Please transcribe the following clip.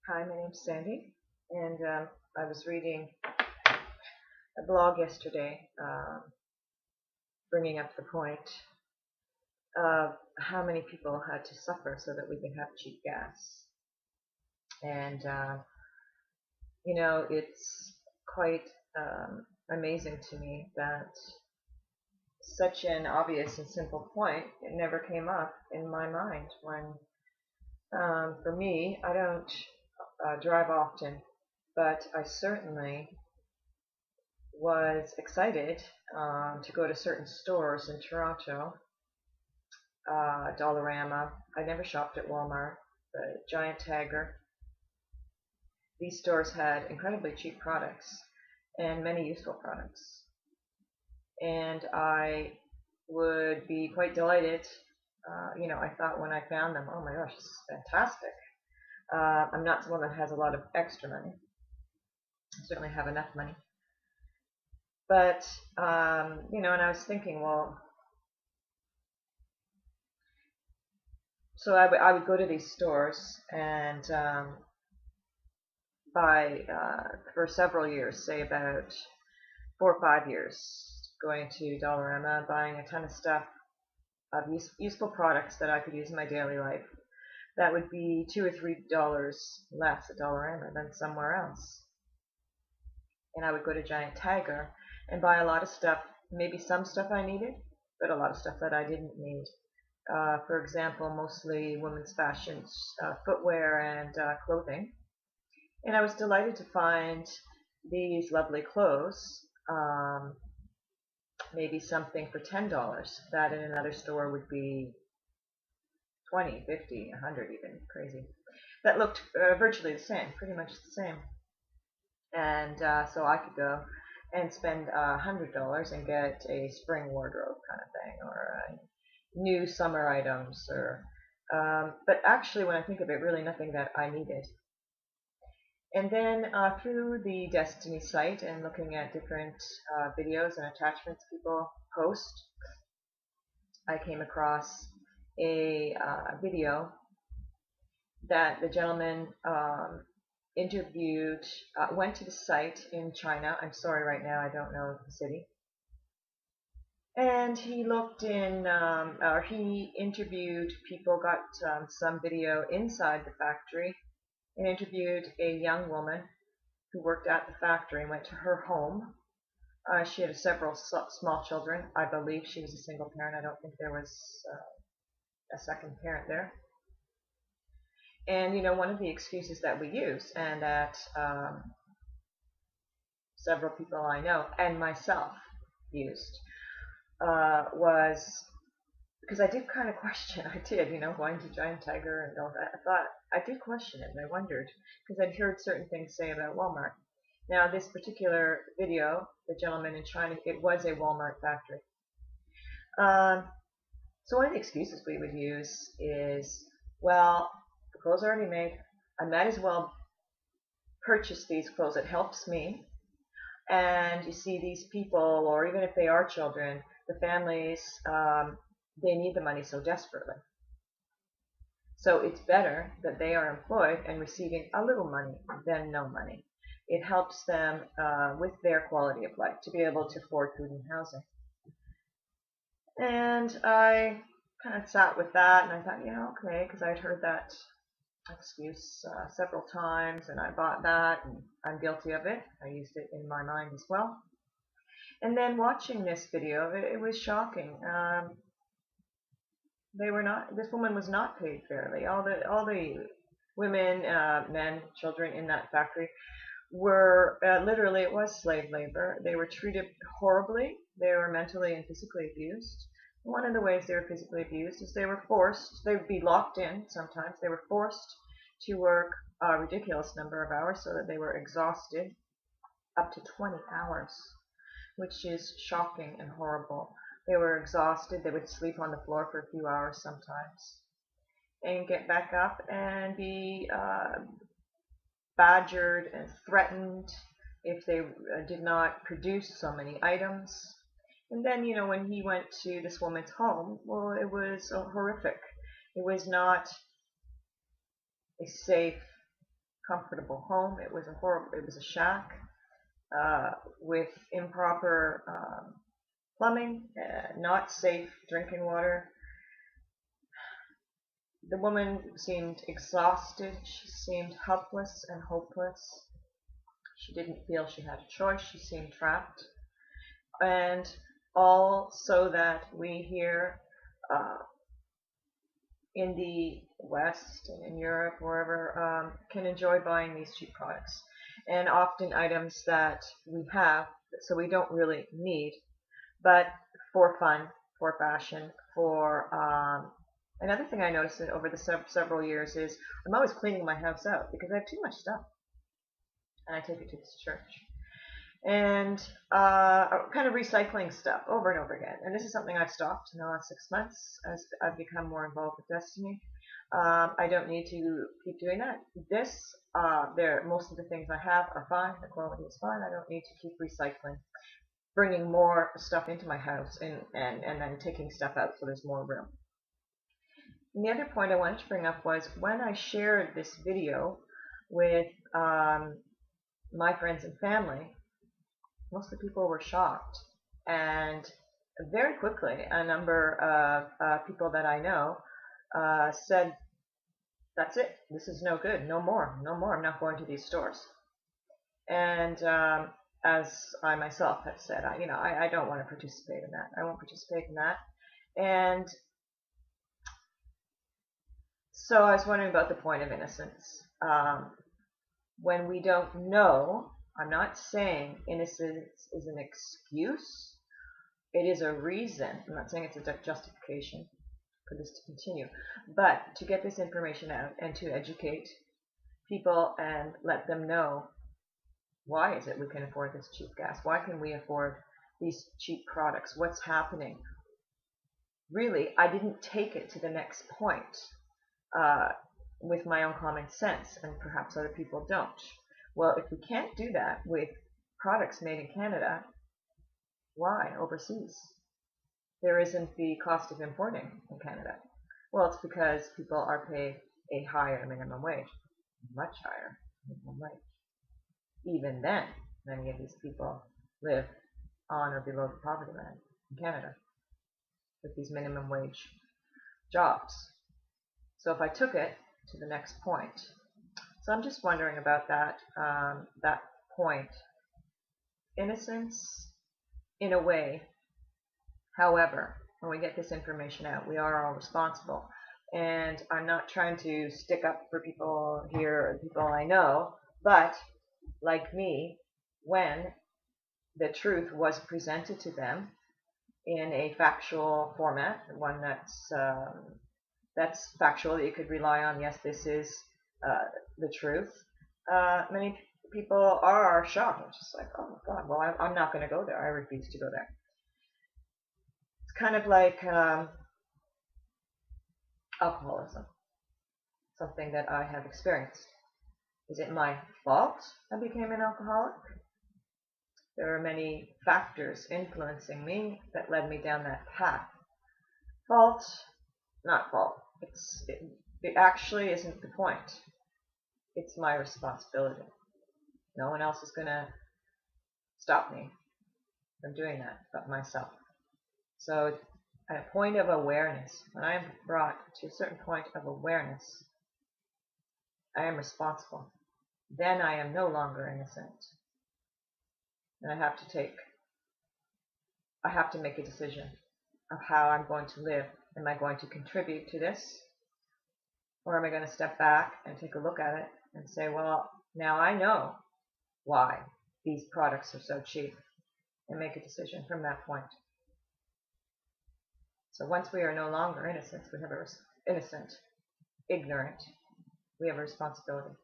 Hi, my name's Sandy, and I was reading a blog yesterday bringing up the point of how many people had to suffer so that we could have cheap gas. And, it's quite amazing to me that such an obvious and simple point, it never came up in my mind when, for me, I don't drive often, but I certainly was excited to go to certain stores in Toronto, Dollarama. I never shopped at Walmart, but Giant Tiger. These stores had incredibly cheap products and many useful products. And I would be quite delighted. I thought when I found them, oh my gosh, this is fantastic. I'm not someone that has a lot of extra money. I certainly have enough money. But, and I was thinking, well, so I would go to these stores and buy for several years, say about 4 or 5 years, going to Dollarama, buying a ton of stuff, of useful products that I could use in my daily life. That would be $2 or $3 less at Dollarama than somewhere else. And I would go to Giant Tiger and buy a lot of stuff, maybe some stuff I needed, but a lot of stuff that I didn't need. For example, mostly women's fashion, footwear and clothing. And I was delighted to find these lovely clothes, maybe something for $10 that in another store would be 20, 50, 100 even, crazy. That looked virtually the same, pretty much the same. And so I could go and spend $100 and get a spring wardrobe kind of thing, or new summer items, or but actually when I think of it, really nothing that I needed. And then through the Destiny site and looking at different videos and attachments people post, I came across a video that the gentleman interviewed, went to the site in China. I'm sorry right now, I don't know the city. And he looked in, or he interviewed people, got some video inside the factory, and interviewed a young woman who worked at the factory and went to her home. She had several small children. I believe she was a single parent. I don't think there was a second parent there. And, one of the excuses that we use, and that several people I know and myself used, was, because I did kind of question, I did, going to Giant Tiger and all that. I did question it, and I wondered, because I'd heard certain things say about Walmart. Now, this particular video, the gentleman in China, it was a Walmart factory. So one of the excuses we would use is, well, the clothes are already made. I might as well purchase these clothes. It helps me. And you see these people, or even if they are children, the families, they need the money so desperately. So it's better that they are employed and receiving a little money than no money. It helps them with their quality of life to be able to afford food and housing. And I kind of sat with that, and I thought, okay, because I'd heard that excuse several times, and I bought that, and I'm guilty of it. I used it in my mind as well. And then watching this video, it was shocking. This woman was not paid fairly. All the women, men, children in that factory were literally, it was slave labor. They were treated horribly. They were mentally and physically abused. One of the ways they were physically abused is they would be locked in sometimes. They were forced to work a ridiculous number of hours so that they were exhausted, up to 20 hours, which is shocking and horrible. They were exhausted. They would sleep on the floor for a few hours sometimes and get back up and be badgered and threatened if they did not produce so many items. And then, when he went to this woman's home, well, it was horrific. It was not a safe comfortable home. It was a shack with improper plumbing, not safe drinking water. The woman seemed exhausted. She seemed helpless and hopeless. She didn't feel she had a choice. She seemed trapped. And all so that we here in the West and in Europe, wherever, can enjoy buying these cheap products. And often items that we have, so we don't really need, but for fun, for fashion, for another thing I noticed over the several years is I'm always cleaning my house out because I have too much stuff, and I take it to this church, and kind of recycling stuff over and over again. And this is something I've stopped in the last 6 months as I've become more involved with Destiny. I don't need to keep doing that. Most of the things I have are fine. The quality is fine. I don't need to keep recycling, bringing more stuff into my house and then taking stuff out so there's more room. And the other point I wanted to bring up was when I shared this video with my friends and family, most of the people were shocked. And very quickly, a number of people that I know said, that's it, this is no good, no more, I'm not going to these stores. And as I myself have said, I don't want to participate in that. I won't participate in that. And so I was wondering about the point of innocence. When we don't know, I'm not saying innocence is an excuse. It is a reason. I'm not saying it's a justification for this to continue. But to get this information out and to educate people and let them know, why is it we can afford this cheap gas? Why can we afford these cheap products? What's happening? Really, I didn't take it to the next point with my own common sense, and perhaps other people don't. Well, if we can't do that with products made in Canada, why overseas? There isn't the cost of importing in Canada. Well, it's because people are paid a higher minimum wage, much higher minimum wage. Even then, many of these people live on or below the poverty line in Canada with these minimum wage jobs. So if I took it to the next point, so I'm just wondering about that point. Innocence, in a way. However, when we get this information out, we are all responsible. And I'm not trying to stick up for people here or people I know, but like me, when the truth was presented to them in a factual format, one that's factual, that you could rely on, yes, this is the truth, many people are shocked. It's just like, oh my God, well, I'm not going to go there. I refuse to go there. It's kind of like alcoholism, something that I have experienced. Is it my fault I became an alcoholic? There are many factors influencing me that led me down that path. Fault, not fault. It actually isn't the point. It's my responsibility. No one else is going to stop me from doing that but myself. So at a point of awareness, when I am brought to a certain point of awareness, I am responsible. Then I am no longer innocent. And I have to make a decision of how I'm going to live. Am I going to contribute to this? Or am I going to step back and take a look at it and say, well, now I know why these products are so cheap, and make a decision from that point. So once we are no longer innocent, ignorant, we have a responsibility.